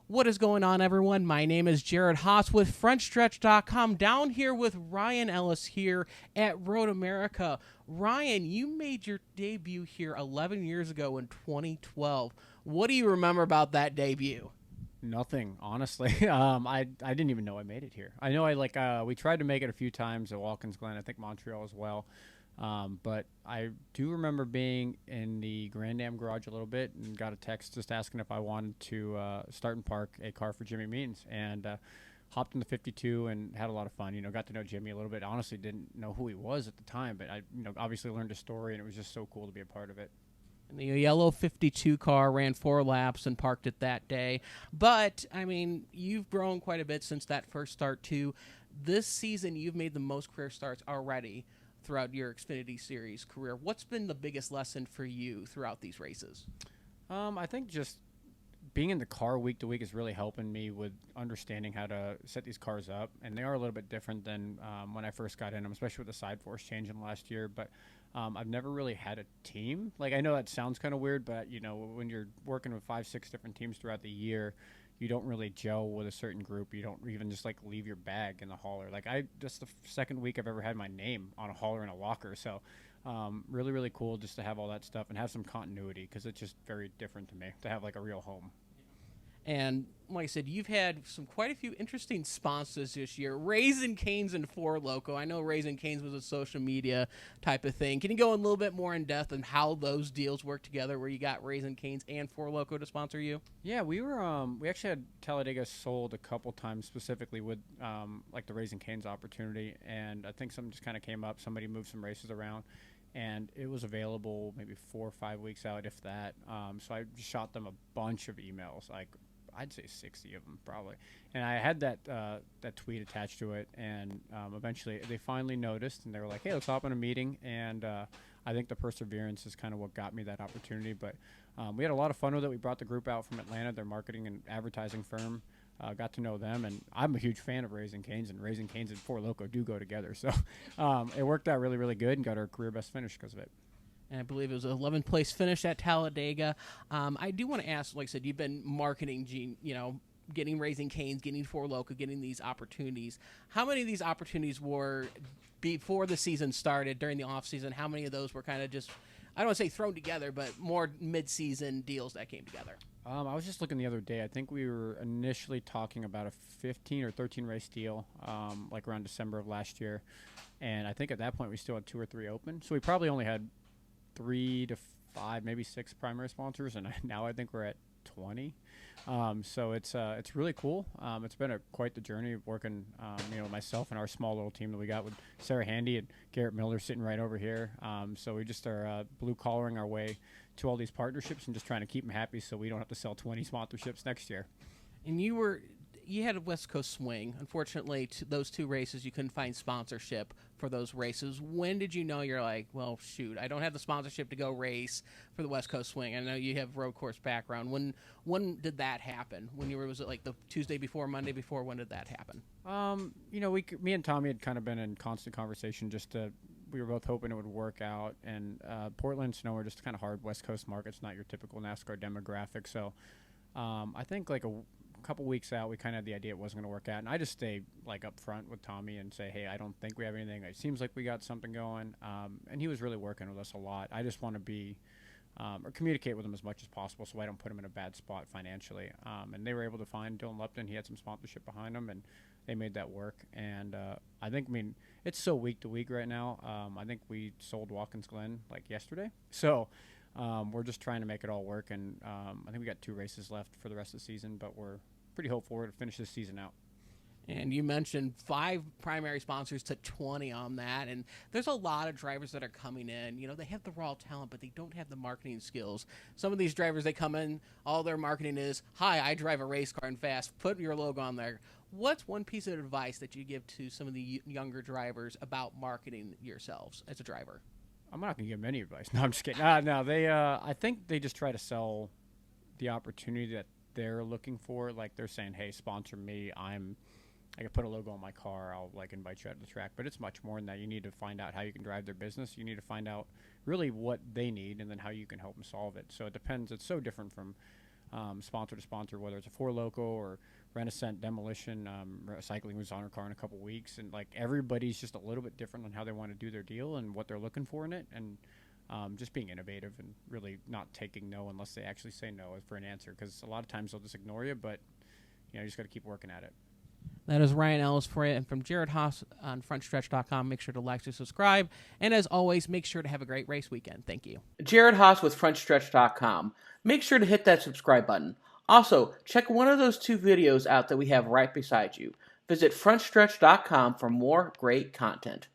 What is going on, everyone? My name is Jared Haas with Frontstretch.com, down here with Ryan Ellis here at Road America. Ryan, you made your debut here 11 years ago in 2012. What do you remember about that debut? Nothing, honestly. I didn't even know I made it here. I know we tried to make it a few times at Watkins Glen, I think Montreal as well. But I do remember being in the Grand Am garage a little bit and got a text just asking if I wanted to start and park a car for Jimmy Means, and hopped in the 52 and had a lot of fun. Got to know Jimmy a little bit. Honestly, didn't know who he was at the time, but I obviously learned his story, and it was just so cool to be a part of it. And the yellow 52 car ran 4 laps and parked it that day. But, I mean, you've grown quite a bit since that first start, too. This season, you've made the most career starts already throughout your Xfinity Series career. What's been the biggest lesson for you throughout these races? I think just being in the car week to week is really helping me with understanding how to set these cars up, and they are a little bit different than when I first got in them, especially with the side force changing last year. But I've never really had a team. Like, I know that sounds kind of weird, but when you're working with 5-6 different teams throughout the year, you don't really gel with a certain group. You don't even just leave your bag in the hauler. Just the second week I've ever had my name on a hauler in a locker. So really, really cool just to have all that stuff and have some continuity, because it's just very different to me to have a real home. And like I said, you've had quite a few interesting sponsors this year. Raising Cane's and Four Loko. I know Raising Cane's was a social media type of thing. Can you go a little bit more in depth on how those deals work together, where you got Raising Cane's and Four Loko to sponsor you? Yeah, we actually had Talladega sold a couple times specifically with the Raising Cane's opportunity, and I think something just kind of came up. Somebody moved some races around, and it was available maybe 4 or 5 weeks out, if that. So I shot them a bunch of emails, I'd say 60 of them probably. And I had that tweet attached to it, and eventually they finally noticed, and they were like, hey, let's hop in a meeting. And I think the perseverance is kind of what got me that opportunity. But we had a lot of fun with it. We brought the group out from Atlanta, their marketing and advertising firm. Got to know them, and I'm a huge fan of Raising Cane's, and Raising Cane's and Four Loko do go together. So it worked out really, really good, and got our career best finish because of it. And I believe it was an 11th place finish at Talladega. I do want to ask, like I said, you've been marketing, getting Raising Cane's, getting Four Loko, getting these opportunities. How many of these opportunities were before the season started, during the off season? How many of those were kind of just, I don't want to say thrown together, but more mid-season deals that came together? I was just looking the other day. I think we were initially talking about a 15 or 13 race deal, around December of last year. And I think at that point we still had 2 or 3 open. So we probably only had 3 to 5, maybe 6 primary sponsors, and now I think we're at 20. So it's really cool. It's been quite the journey of working, myself and our small little team that we got with Sarah Handy and Garrett Miller sitting right over here. So we just are blue collaring our way to all these partnerships and just trying to keep them happy so we don't have to sell 20 sponsorships next year. And you had a West Coast swing. Unfortunately, those 2 races, you couldn't find sponsorship for those races. When did you know you're like, well, shoot, I don't have the sponsorship to go race for the West Coast swing? I know you have road course background. When did that happen? Was it the Tuesday before, Monday before? When did that happen? Me and Tommy had kind of been in constant conversation. We were both hoping it would work out. And Portland, Sonoma are just kind of hard West Coast markets, not your typical NASCAR demographic. So I think a couple weeks out, we kind of had the idea it wasn't going to work out, and I just stay up front with Tommy and say, hey, I don't think we have anything. It seems like we got something going, and he was really working with us a lot. I just want to be or communicate with him as much as possible so I don't put him in a bad spot financially. And they were able to find Dylan Lupton. He had some sponsorship behind him, and they made that work. And I think, it's so week to week right now. I think we sold Watkins Glen yesterday, so we're just trying to make it all work, and I think we got 2 races left for the rest of the season, but we're pretty hopeful we're to finish this season out. And you mentioned 5 primary sponsors to 20 on that, and there's a lot of drivers that are coming in. They have the raw talent, but they don't have the marketing skills. Some of these drivers, they come in, all their marketing is, hi, I drive a race car and fast, put your logo on there. What's one piece of advice that you give to some of the younger drivers about marketing yourselves as a driver? I'm not going to give them any advice. No, I'm just kidding. No, I think they just try to sell the opportunity that they're looking for. They're saying, hey, sponsor me. I can put a logo on my car. I'll invite you out to the track. But it's much more than that. You need to find out how you can drive their business. You need to find out really what they need and then how you can help them solve it. So it depends. It's so different from sponsor to sponsor, whether it's a Four Loko or Renaissance Demolition. Recycling was on our car in a couple weeks, and like everybody's just a little bit different on how they want to do their deal and what they're looking for in it, and just being innovative and really not taking no unless they actually say no for an answer, because a lot of times they'll just ignore you, but you just got to keep working at it. That is Ryan Ellis for you, and from Jared Haas on Frontstretch.com. Make sure to like, to subscribe, and as always, make sure to have a great race weekend. Thank you. Jared Haas with Frontstretch.com. Make sure to hit that subscribe button. Also, check one of those 2 videos out that we have right beside you. Visit Frontstretch.com for more great content.